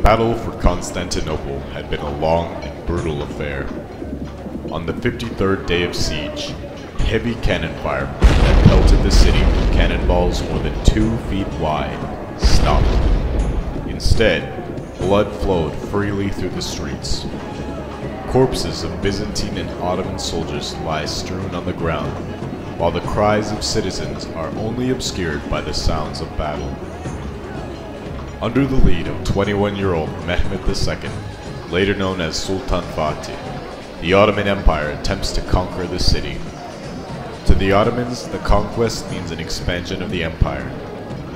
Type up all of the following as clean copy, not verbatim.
battle for Constantinople had been a long and brutal affair. On the 53rd day of siege, heavy cannon fire that pelted the city with cannonballs more than 2 feet wide stopped. Instead, blood flowed freely through the streets. Corpses of Byzantine and Ottoman soldiers lie strewn on the ground, while the cries of citizens are only obscured by the sounds of battle. Under the lead of 21-year-old Mehmed II, later known as Sultan Fatih, the Ottoman Empire attempts to conquer the city. To the Ottomans, the conquest means an expansion of the empire,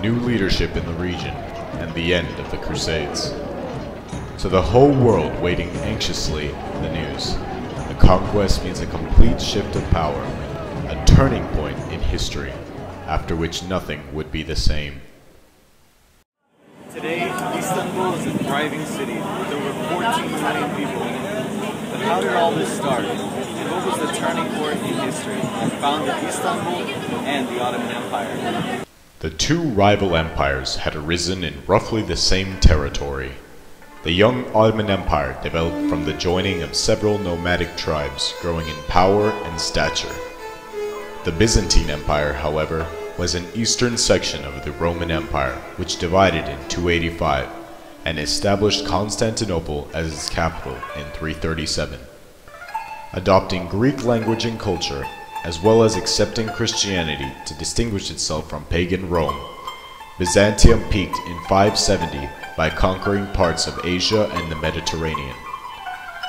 new leadership in the region, and the end of the Crusades. To the whole world waiting anxiously for the news, the conquest means a complete shift of power, a turning point in history, after which nothing would be the same. Today, Istanbul is a thriving city with over 14 million people. But how did all this start? And what was the turning point in history that founded Istanbul and the Ottoman Empire? The two rival empires had arisen in roughly the same territory. The young Ottoman Empire developed from the joining of several nomadic tribes growing in power and stature. The Byzantine Empire, however, was an eastern section of the Roman Empire which divided in 285 and established Constantinople as its capital in 337. Adopting Greek language and culture, as well as accepting Christianity to distinguish itself from pagan Rome, Byzantium peaked in 570 by conquering parts of Asia and the Mediterranean.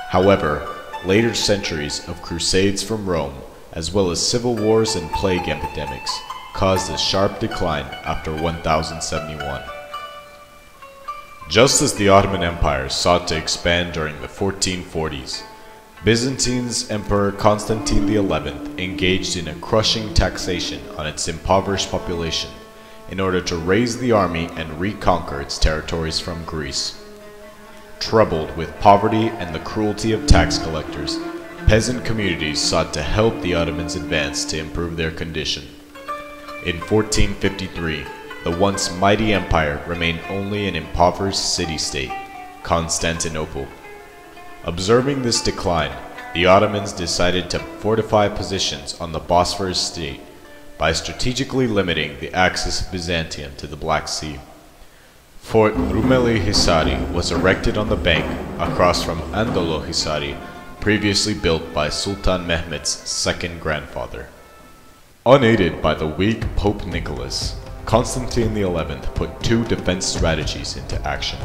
However, later centuries of crusades from Rome, as well as civil wars and plague epidemics, caused a sharp decline after 1071. Just as the Ottoman Empire sought to expand during the 1440s, Byzantine's Emperor Constantine XI engaged in a crushing taxation on its impoverished population in order to raise the army and reconquer its territories from Greece. Troubled with poverty and the cruelty of tax collectors, peasant communities sought to help the Ottomans advance to improve their condition. In 1453, the once mighty empire remained only an impoverished city-state, Constantinople. Observing this decline, the Ottomans decided to fortify positions on the Bosphorus Strait by strategically limiting the access of Byzantium to the Black Sea. Fort Rumeli Hisari was erected on the bank across from Anadolu Hisari, previously built by Sultan Mehmed's second grandfather. Unaided by the weak Pope Nicholas, Constantine XI put two defense strategies into action.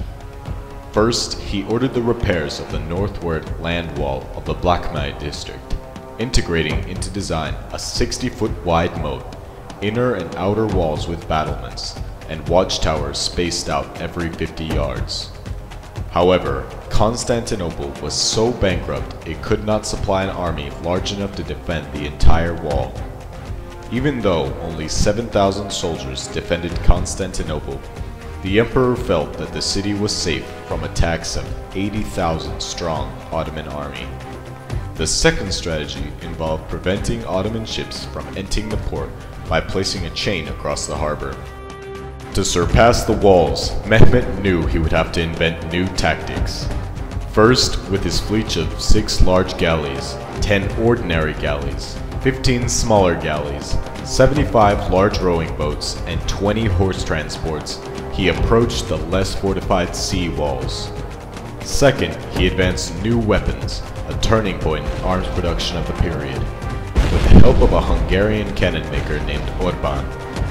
First, he ordered the repairs of the northward land wall of the Blackmai district, integrating into design a 60-foot wide moat, inner and outer walls with battlements, and watchtowers spaced out every 50 yards. However, Constantinople was so bankrupt it could not supply an army large enough to defend the entire wall. Even though only 7,000 soldiers defended Constantinople, the emperor felt that the city was safe from attacks of 80,000 strong Ottoman army. The second strategy involved preventing Ottoman ships from entering the port by placing a chain across the harbor. To surpass the walls, Mehmed knew he would have to invent new tactics. First, with his fleet of 6 large galleys, 10 ordinary galleys, 15 smaller galleys, 75 large rowing boats, and 20 horse transports, he approached the less fortified sea walls. Second, he advanced new weapons, a turning point in arms production of the period. With the help of a Hungarian cannon maker named Orban,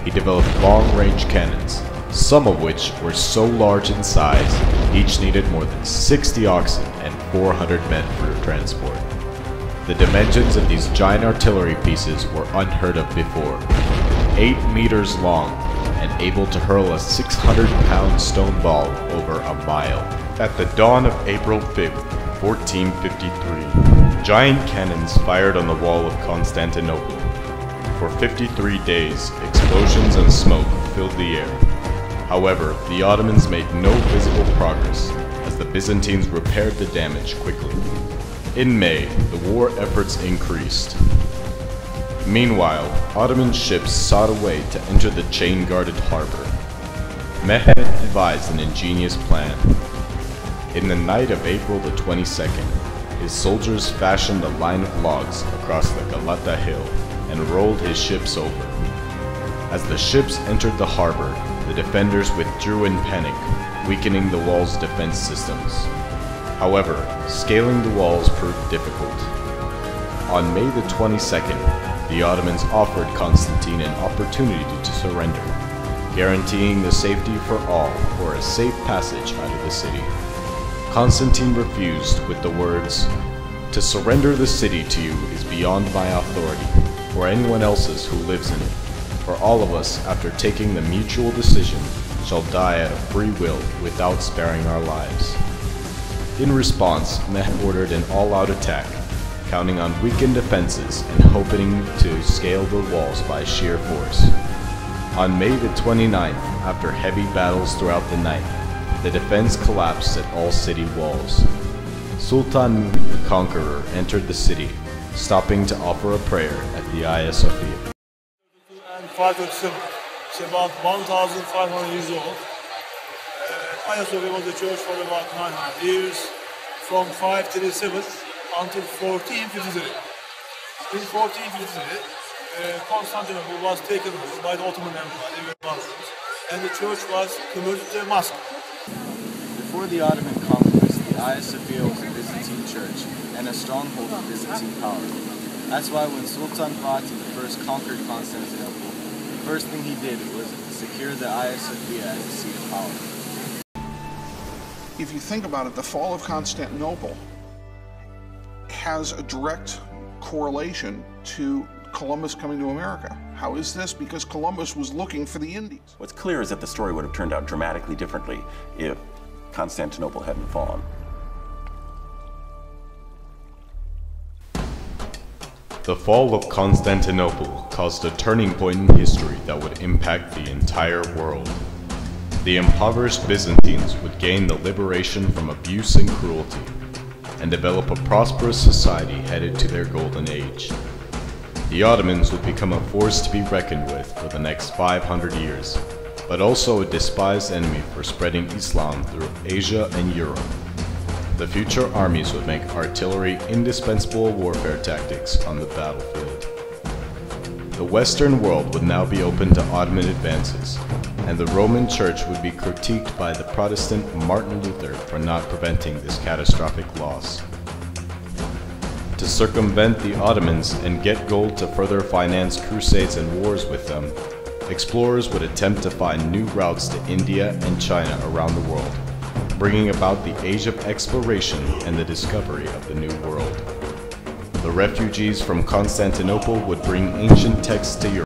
he developed long-range cannons, some of which were so large in size, each needed more than 60 oxen and 400 men for transport. The dimensions of these giant artillery pieces were unheard of before. 8 meters long and able to hurl a 600-pound stone ball over a mile. At the dawn of April 5th, 1453, giant cannons fired on the wall of Constantinople. For 53 days, explosions and smoke filled the air. However, the Ottomans made no visible progress as the Byzantines repaired the damage quickly. In May, the war efforts increased. Meanwhile, Ottoman ships sought a way to enter the chain-guarded harbor. Mehmed devised an ingenious plan. In the night of April the 22nd, his soldiers fashioned a line of logs across the Galata hill and rolled his ships over. As the ships entered the harbor, the defenders withdrew in panic, weakening the wall's defense systems. However, scaling the walls proved difficult. On May the 22nd, the Ottomans offered Constantine an opportunity to surrender, guaranteeing the safety for all or a safe passage out of the city. Constantine refused with the words, "To surrender the city to you is beyond my authority, or anyone else's who lives in it. For all of us, after taking the mutual decision, shall die out of free will without sparing our lives." In response, Mehmed ordered an all-out attack, counting on weakened defenses and hoping to scale the walls by sheer force. On May the 29th, after heavy battles throughout the night, the defense collapsed at all city walls. Sultan the Conqueror entered the city, stopping to offer a prayer at the Hagia Sophia. And 537, it's about 1,500 years old. Hagia Sophia was the church for about 900 years, from 537 until 1453. In 1453, Constantinople was taken over by the Ottoman Empire, and the church was converted to a mosque. Before the Ottoman conquest, the Hagia Sophia was a Byzantine church and a stronghold of Byzantine power. That's why when Sultan Fatih I conquered Constantinople, the first thing he did was secure the Hagia Sophia as a seat of power. If you think about it, the fall of Constantinople has a direct correlation to Columbus coming to America. How is this? Because Columbus was looking for the Indies. What's clear is that the story would have turned out dramatically differently if Constantinople hadn't fallen. The fall of Constantinople caused a turning point in history that would impact the entire world. The impoverished Byzantines would gain the liberation from abuse and cruelty, and develop a prosperous society headed to their golden age. The Ottomans would become a force to be reckoned with for the next 500 years, but also a despised enemy for spreading Islam through Asia and Europe. The future armies would make artillery indispensable warfare tactics on the battlefield. The Western world would now be open to Ottoman advances, and the Roman Church would be critiqued by the Protestant Martin Luther for not preventing this catastrophic loss. To circumvent the Ottomans and get gold to further finance crusades and wars with them, explorers would attempt to find new routes to India and China around the world, bringing about the age of exploration and the discovery of the New World. The refugees from Constantinople would bring ancient texts to Europe.